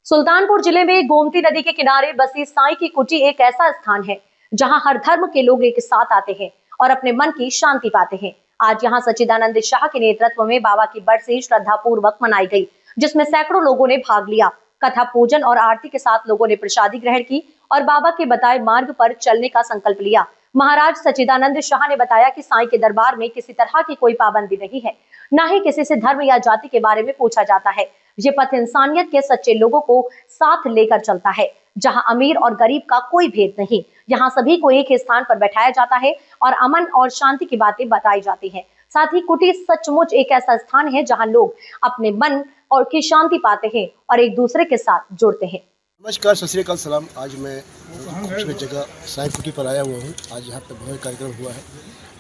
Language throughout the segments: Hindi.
सुल्तानपुर जिले में गोमती नदी के किनारे बसी साईं की कुटी एक ऐसा स्थान है जहां हर धर्म के लोग एक साथ आते हैं और अपने मन की शांति पाते हैं। आज यहां सच्चिदानंद शाह के नेतृत्व में बाबा की बरसी श्रद्धा पूर्वक मनाई गई, जिसमें सैकड़ों लोगों ने भाग लिया। कथा पूजन और आरती के साथ लोगों ने प्रसादी ग्रहण की और बाबा के बताए मार्ग पर चलने का संकल्प लिया। महाराज सच्चिदानंद शाह ने बताया कि साईं के दरबार में किसी तरह की कोई पाबंदी नहीं है, न ही किसी से धर्म या जाति के बारे में पूछा जाता है। ये पथ इंसानियत के सच्चे लोगों को साथ लेकर चलता है, जहां अमीर और गरीब का कोई भेद नहीं। यहाँ सभी को एक ही स्थान पर बैठाया जाता है और अमन और शांति की बातें बताई जाती हैं। साथ ही कुटी सचमुच एक ऐसा स्थान है जहां लोग अपने मन और की शांति पाते हैं और एक दूसरे के साथ जुड़ते हैं। नमस्कार, सत श्री अकाल, सलाम। आज मैं खूबसूरत जगह साईं कुटी पर आया हुआ हूँ। आज यहाँ पर बहुत कार्यक्रम हुआ है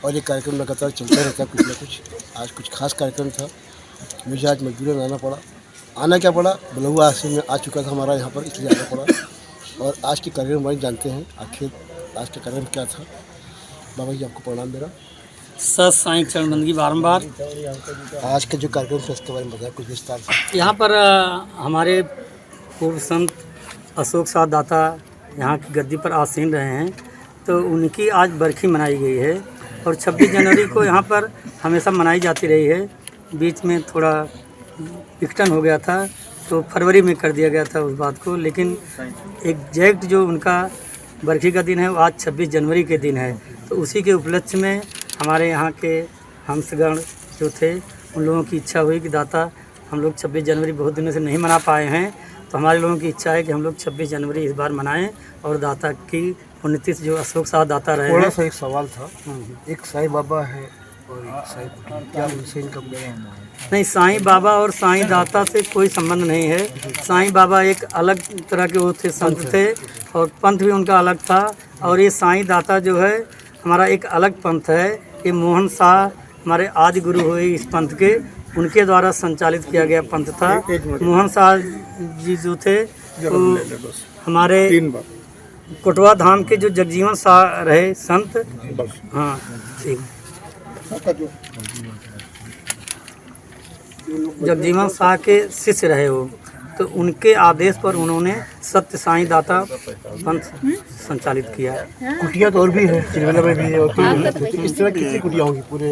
और ये कार्यक्रम लगातार चलता रहता है, कुछ ना कुछ। आज कुछ खास कार्यक्रम था, मुझे आज मजबूरन आना पड़ा। आना क्या पड़ा, बलुआ आश्रम में आ चुका था हमारा यहाँ पर, इसलिए आना पड़ा। और आज के कार्यक्रम हमारे जानते हैं, आखिर आज का कार्यक्रम क्या था। बाबा जी आपको प्रणाम मेरा। सत साईं चरणबंदगी बारंबार। आज का जो कार्यक्रम था उसके बारे में बताया कुछ विस्तार से। यहाँ पर हमारे पूर्व संत अशोक साह दाता यहाँ की गद्दी पर आसीन रहे हैं, तो उनकी आज बरखी मनाई गई है और 26 जनवरी को यहाँ पर हमेशा मनाई जाती रही है। बीच में थोड़ा विघटन हो गया था तो फरवरी में कर दिया गया था उस बात को, लेकिन एग्जैक्ट जो उनका बरखी का दिन है वो आज 26 जनवरी के दिन है। तो उसी के उपलक्ष्य में हमारे यहाँ के हंसगण जो थे उन लोगों की इच्छा हुई कि दाता हम लोग 26 जनवरी बहुत दिनों से नहीं मना पाए हैं, तो हमारे लोगों की इच्छा है कि हम लोग 26 जनवरी इस बार मनाएं और दाता की पुण्यतिथि जो अशोक साह दाता रहे हैं। थोड़ा सा एक सवाल था, एक साईं बाबा है और एक साईं कुटी, क्या उनसे इनका नहीं, साईं बाबा और साईं दाता से कोई संबंध नहीं है। साईं बाबा एक अलग तरह के वो थे, संत थे और पंथ भी उनका अलग था। और ये साईं दाता जो है हमारा एक अलग पंथ है। ये मोहन शाह हमारे आदि गुरु हुए इस पंथ के, उनके द्वारा संचालित किया गया पंथ था। मोहन शाह जी जो थे तो हमारे कोटवा धाम के जो जगजीवन शाह रहे संत, हाँ ठीक, जगजीवन शाह के शिष्य रहे वो, तो उनके आदेश पर उन्होंने सत्य साईं दाता पंथ संचालित किया। कुटियाँ तो और भी है, चिरवला में भी है और इस तरह कितनी कुटियाँ होंगी पूरे?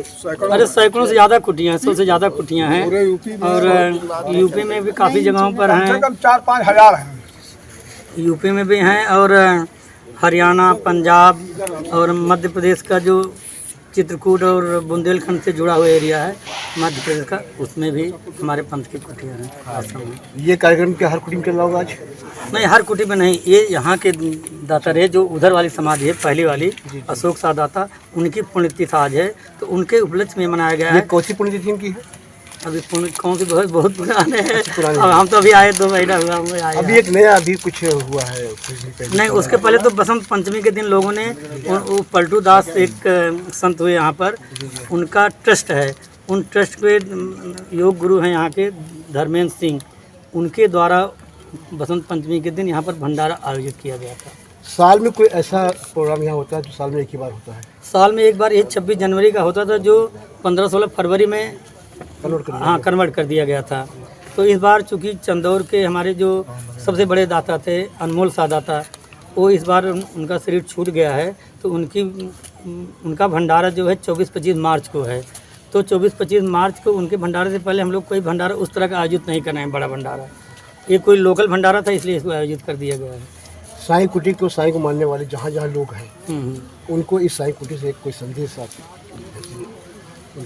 अरे सैकड़ों से ज़्यादा कुटियाँ, 100 से ज़्यादा कुटियाँ हैं और यूपी में भी काफ़ी जगहों पर हैं, 4-5 हज़ार हैं। यूपी में भी हैं और हरियाणा, पंजाब और मध्य प्रदेश का जो चित्रकूट और बुंदेलखंड से जुड़ा हुआ एरिया है मध्य प्रदेश का, उसमें भी हमारे पंथ की कुटियाँ हैं आश्रम में। ये कार्यक्रम क्या हर कुटी में चल रहा होगा आज? नहीं, हर कुटी में नहीं, ये यहाँ के दाता रहे जो उधर वाली समाधि है पहली वाली अशोक साह दाता, उनकी पुण्यतिथि आज है, तो उनके उपलक्ष्य में मनाया गया है। कौन सी पुण्यतिथि उनकी है? अभी कौन सी बहुत पुराने हैं, अब हम तो अभी आए 2 महीना हुआ हमें आए। अभी एक नया अभी कुछ हुआ है नहीं, उसके पहले तो बसंत पंचमी के दिन लोगों ने वो पलटू दास एक संत हुए यहाँ पर, उनका ट्रस्ट है, उन ट्रस्ट के योग गुरु हैं यहाँ के धर्मेंद्र सिंह, उनके द्वारा बसंत पंचमी के दिन यहाँ पर भंडारा आयोजित किया गया था। साल में कोई ऐसा प्रोग्राम यहाँ होता है जो साल में एक ही बार होता है? साल में एक बार ये 26 जनवरी का होता था, जो 15-16 फरवरी में कन्वर्ट कर दिया गया था। तो इस बार चूँकि चंदौर के हमारे जो सबसे बड़े दाता थे अनमोल शाह दाता, वो इस बार उनका शरीर छूट गया है, तो उनका भंडारा जो है 24-25 मार्च को है। तो 24-25 मार्च को उनके भंडारे से पहले हम लोग कोई भंडारा उस तरह का आयोजित नहीं करना है, बड़ा भंडारा। ये कोई लोकल भंडारा था, इसलिए इसको आयोजित कर दिया गया है। साईं कुटी को, साईं को मानने वाले जहाँ जहाँ लोग हैं उनको इस साईं कुटी से कोई संदेश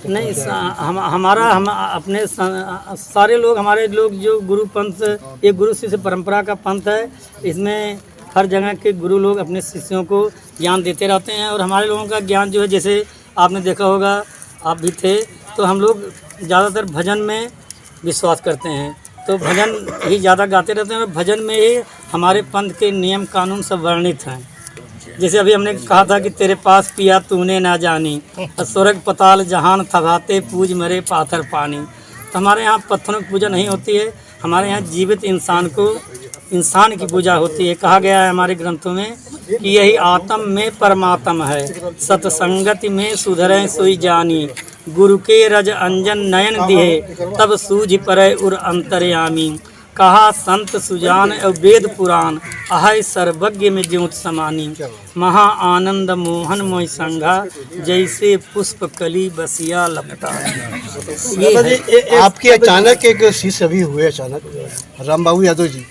नहीं, हम अपने सारे लोग, हमारे लोग जो गुरु पंथ, एक गुरु शिष्य परंपरा का पंथ है, इसमें हर जगह के गुरु लोग अपने शिष्यों को ज्ञान देते रहते हैं। और हमारे लोगों का ज्ञान जो है, जैसे आपने देखा होगा, आप भी थे, तो हम लोग ज़्यादातर भजन में विश्वास करते हैं, तो भजन ही ज़्यादा गाते रहते हैं और भजन में ही हमारे पंथ के नियम कानून सब वर्णित हैं। जैसे अभी हमने कहा था कि तेरे पास पिया तूने ना जानी, स्वर्ग पताल जहान थकाते पूज मरे पाथर पानी। तो हमारे यहाँ पत्थरों की पूजा नहीं होती है, हमारे यहाँ जीवित इंसान की पूजा होती है। कहा गया है हमारे ग्रंथों में कि यही आत्म में परमात्म है, सत्संगति में सुधरे सोई जानी, गुरु के रज अंजन नयन दिए, तब सूझ परे उर अंतर्यामी। कहा संत सुजान और वेद पुराण, अहै सर्वज्ञ में ज्योत समानी, महा आनंद मोहन मोहि संघा, जैसे पुष्प कली बसिया लपटा। आपके अचानक एक शिष्य अभी हुए, अचानक रामबाबू यादव जी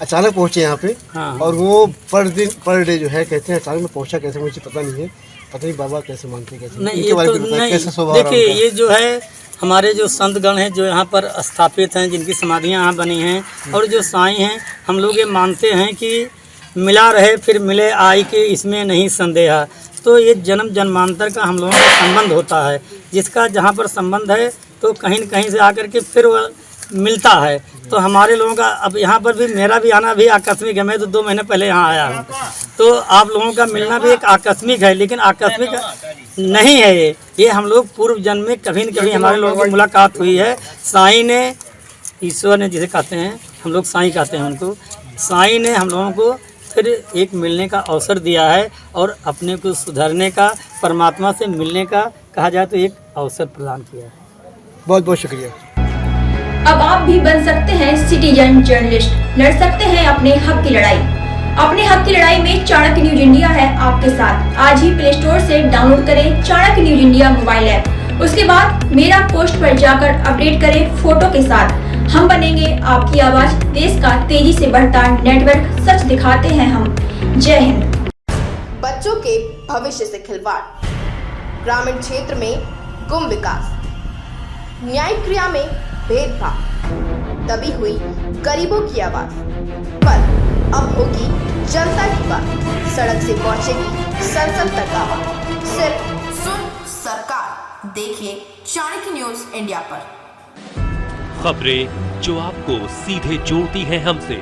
अचानक पहुंचे यहाँ पे। हाँ। और वो पर डे जो है कहते हैं अचानक में पहुंचा, कैसे मुझे पता नहीं है, पता नहीं बाबा कैसे मानते कैसे नहीं, इनके ये बारे तो में बताइए, नहीं। कैसा स्वभाव रहा देखिए उनका? ये जो है हमारे जो संतगण हैं जो यहाँ पर स्थापित हैं, जिनकी समाधियाँ यहाँ बनी हैं, और जो साईं हैं, हम लोग ये मानते हैं कि मिला रहे फिर मिले आई के, इसमें नहीं संदेह। तो ये जन्म जन्मांतर का हम लोगों का संबंध होता है, जिसका जहाँ पर संबंध है तो कहीं न कहीं से आकर के फिर वह मिलता है। तो हमारे लोगों का अब यहाँ पर भी मेरा भी आना भी आकस्मिक है। मैं तो 2 महीने पहले यहाँ आया हूँ, तो आप लोगों का मिलना भी एक आकस्मिक है, लेकिन आकस्मिक नहीं है ये हम लोग पूर्व जन्म में कभी न कभी हमारे लोगों की मुलाकात हुई है। साईं ने, ईश्वर ने जिसे कहते हैं, हम लोग साईं कहते हैं उनको, साईं ने हम लोगों को फिर एक मिलने का अवसर दिया है और अपने को सुधरने का, परमात्मा से मिलने का कहा जाए तो एक अवसर प्रदान किया है। बहुत बहुत शुक्रिया। अब आप भी बन सकते हैं सिटीजन जर्नलिस्ट, लड़ सकते हैं अपने हक की लड़ाई। अपने हक की लड़ाई में चाणक्य न्यूज इंडिया है आपके साथ। आज ही प्ले स्टोर से डाउनलोड करें Chanakya news India mobile app. उसके बाद मेरा पोस्ट पर जाकर अपडेट करें फोटो के साथ। हम बनेंगे आपकी आवाज, देश का तेजी से बढ़ता नेटवर्क, सच दिखाते हैं हम। जय हिंद। बच्चों के भविष्य से खिलवाड़, ग्रामीण क्षेत्र में गुम विकास, न्यायिक क्रिया में भेदभाव, दबी हुई गरीबों की आवाज, पर अब होगी जनता की बात। सड़क से पहुंचेगी संसद तक आवाज। सिर्फ सुन सरकार, देखिए चाणक्य न्यूज इंडिया पर। खबरें जो आपको सीधे जोड़ती हैं हमसे,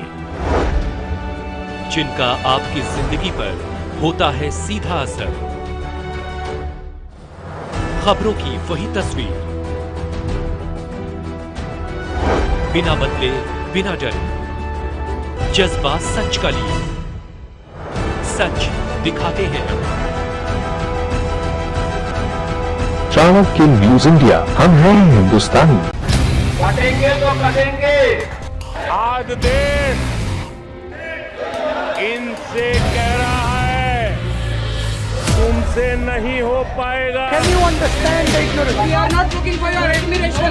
जिनका आपकी जिंदगी पर होता है सीधा असर। खबरों की वही तस्वीर, बिना बदले बिना डरे, जज्बा सच का लिए, सच दिखाते हैं। चाणक्य न्यूज इंडिया, हम हैं हिंदुस्तानी। कटेंगे तो कटेंगे। आज देश इनसे कह रहा है तुमसे नहीं हो पाएगा। Can you understand the ignorance? We are not looking for your admiration.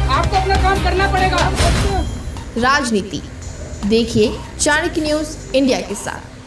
आपको अपना काम करना पड़ेगा। राजनीति देखिए चाणक्य न्यूज इंडिया के साथ।